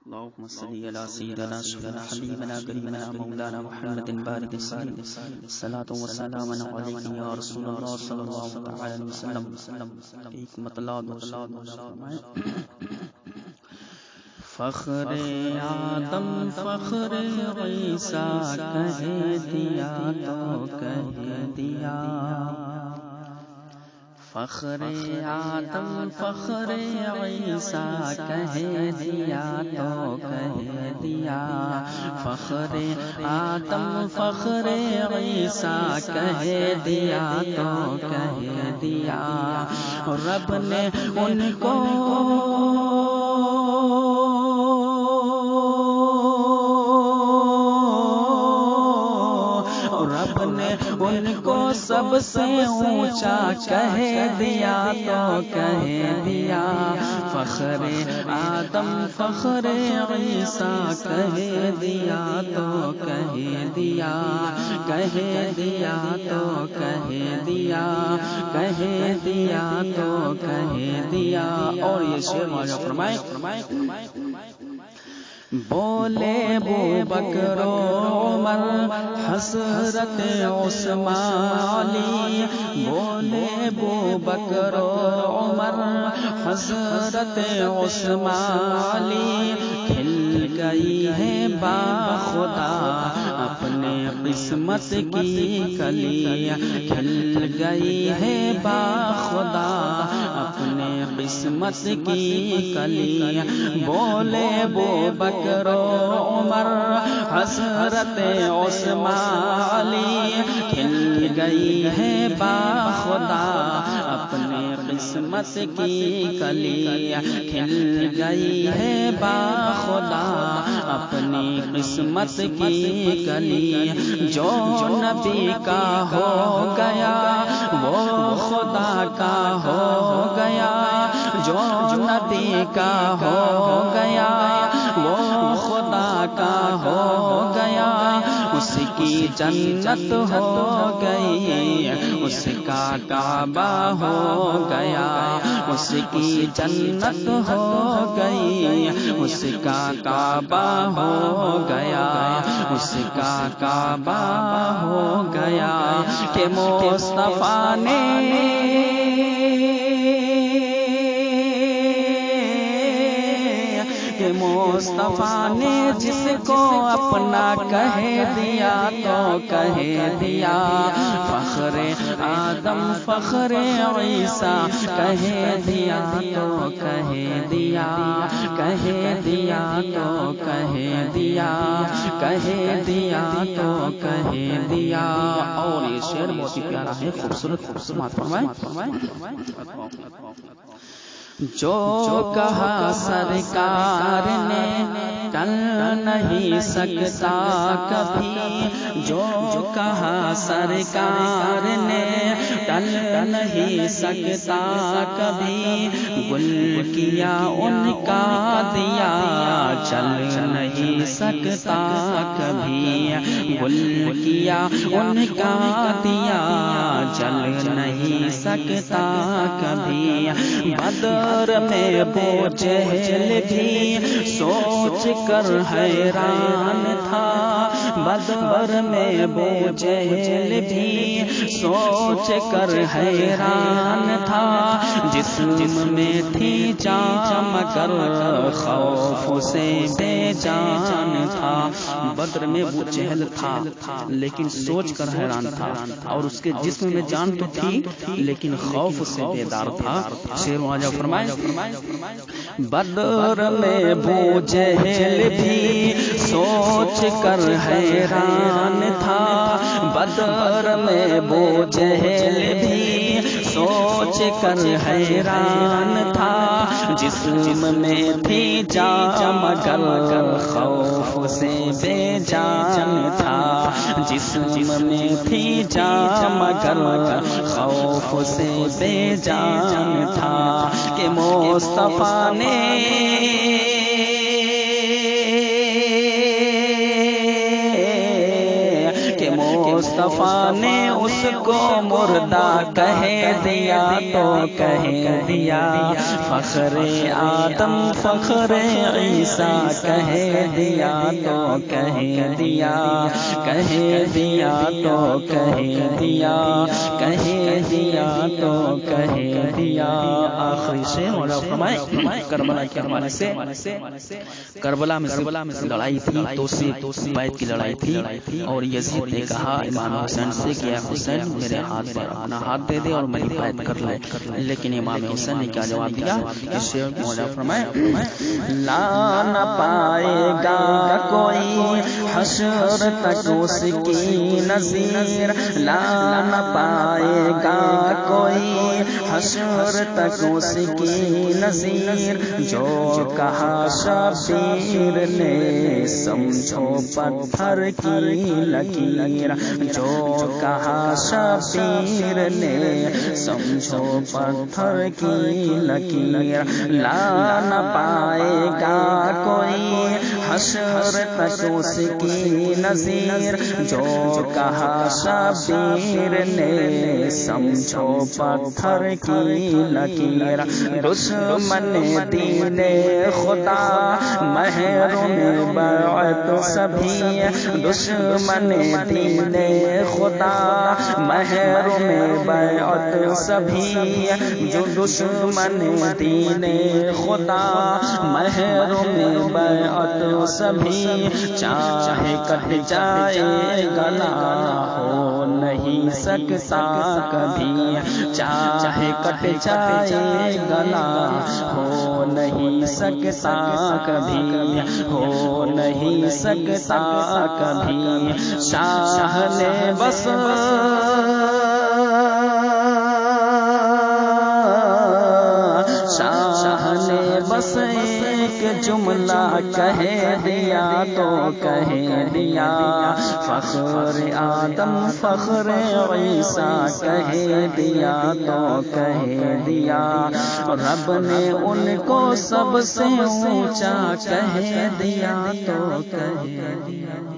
اللهم صل على سيدنا شفيعنا حبيبنا كريمنا مولانا محمد بارك وسلم صلاۃ و سلام علیک یا رسول اللہ صلی اللہ تعالی علیہ وسلم. ایک مطلب فخر آدم فخر عیسیٰ کہہ دیا تو کہہ دیا. فخر آدم فخر عیسیٰ کہہ دیا تو کہہ دیا. فخر آدم فخر عیسیٰ کہہ دیا تو کہہ دیا. رب نے ان کو ان کو سب سے اونچا کہہ دیا تو کہہ دیا. فخر آدم فخر عیسیٰ کہہ دیا تو کہہ دیا. کہہ دیا تو کہہ دیا. کہہ دیا تو کہہ دیا. اور یہ شعر مولانا فرمائے بولے ابوبکر عمر حضرت عثمان علی. بولے ابوبکر عمر حضرت عثمان علی. کھل گئی ہے با خدا اپنے قسمت کی کلی. کھل گئی ہے با خدا اپنے قسمت کی کلی. بولے ابوبکر عمر حضرت عثمان علی. کھل گئی ہے با خدا اپنے قسمت کی کلی. کھل گئی ہے با خدا اپنی قسمت کی کلی. جو نبی کا ہو گیا وہ خدا کا ہو گیا. جو نبی کا ہو گیا وہ خدا کا ہو گیا. اس کی جنت ہو گئی اس کا کعبہ ہو گیا. اس کی جنت ہو گئی اس کا کعبہ ہو گیا. اس کا کعبہ ہو گیا. کہ مصطفیٰ نے مصطفیٰ نے جس کو اپنا کہہ دیا تو کہہ دیا. فخر آدم فخر عیسیٰ کہہ دیا تو کہہ دیا. کہہ دیا تو کہہ دیا. کہہ دیا تو کہہ دیا. اور یہ شعر بہت ہی پیارا ہے, خوبصورت فرمائیں. جو کہا سرکار نے ٹل نہیں سکتا کبھی. جو کہا سرکار نے ٹل نہیں سکتا کبھی. گل کیا ان کا دیا چل نہیں سکتا کبھی. گل کیا ان کا دیا جل نہیں سکتا کبھی. بدر میں ابو جہل بھی سوچ کر حیران تھا. بدر میں ابو جہل بھی سوچ کر حیران تھا. جسم میں تھی جان مگر خوف سے بے جان تھا. بدر میں ابو جہل تھا لیکن سوچ کر حیران تھا, اور اس کے جسم میں جان تو تھی لیکن خوف سے بیدار تھا. شعر واجہ فرمائے بدر میں ابو جہل بھی سوچ کر حیران تھا. بدر میں ابو جہل بھی سوچ کر حیران تھا. جسم میں تھی جان مگر خوف سے بے جان تھا. جسم میں تھی جان مگر خوف سے بے جان تھا. کہ مصطفیٰ نے مصطفیٰ نے اس کو مردہ کہہ دیا تو کہہ دیا، فخر آدم فخر عیسیٰ کہہ دیا تو کہہ دیا، کہہ دیا تو کہہ دیا، کہہ دیا تو کہہ دیا۔ آخری سے مولا فرمائے کربلا کے حوالے سے، کربلا میں لڑائی تھی، توسیع بیت کی لڑائی تھی، اور یزید نے کہا امام حسین سے کہ اے حسین میرے ہاتھ پر اپنا ہاتھ دے دے اور میری بیعت کر لے، لیکن امام حسین نے کیا جواب دیا؟ اس سے مولا فرمائے لا نہ پائے گا کوئی حشر تک اس کی نظیر، لا نہ پائے گا کوئی حشر تک اس کی نظیر، جو کہا شبیر نے سمجھو پتھر کی لکیر، جو کہا شبیر نے سمجھو پتھر کی لکیر، لا نہ پائے گا کوئی حشر تک اس کی نظیر، جو کہا شبیر نے سمجھو پتھر کی لکیر، دشمن دین خدا محروم بیعت سبھی، دشمن دین خدا محروم بیعت سبھی، جو دشمن دین خدا محروم بیعت سبھی، چاہے کٹ جائے گلا ہو نہیں سکتا کبھی، چاہے کٹ جائے گلا ہو نہیں سکتا کبھی، ہو نہیں سکتا کبھی، شاہ نے بس بس ایک جملہ کہہ دیا تو کہہ دیا، فخر آدم فخر عیسیٰ کہہ دیا تو کہہ دیا، رب نے ان کو سب سے اونچا کہہ دیا تو کہہ دیا۔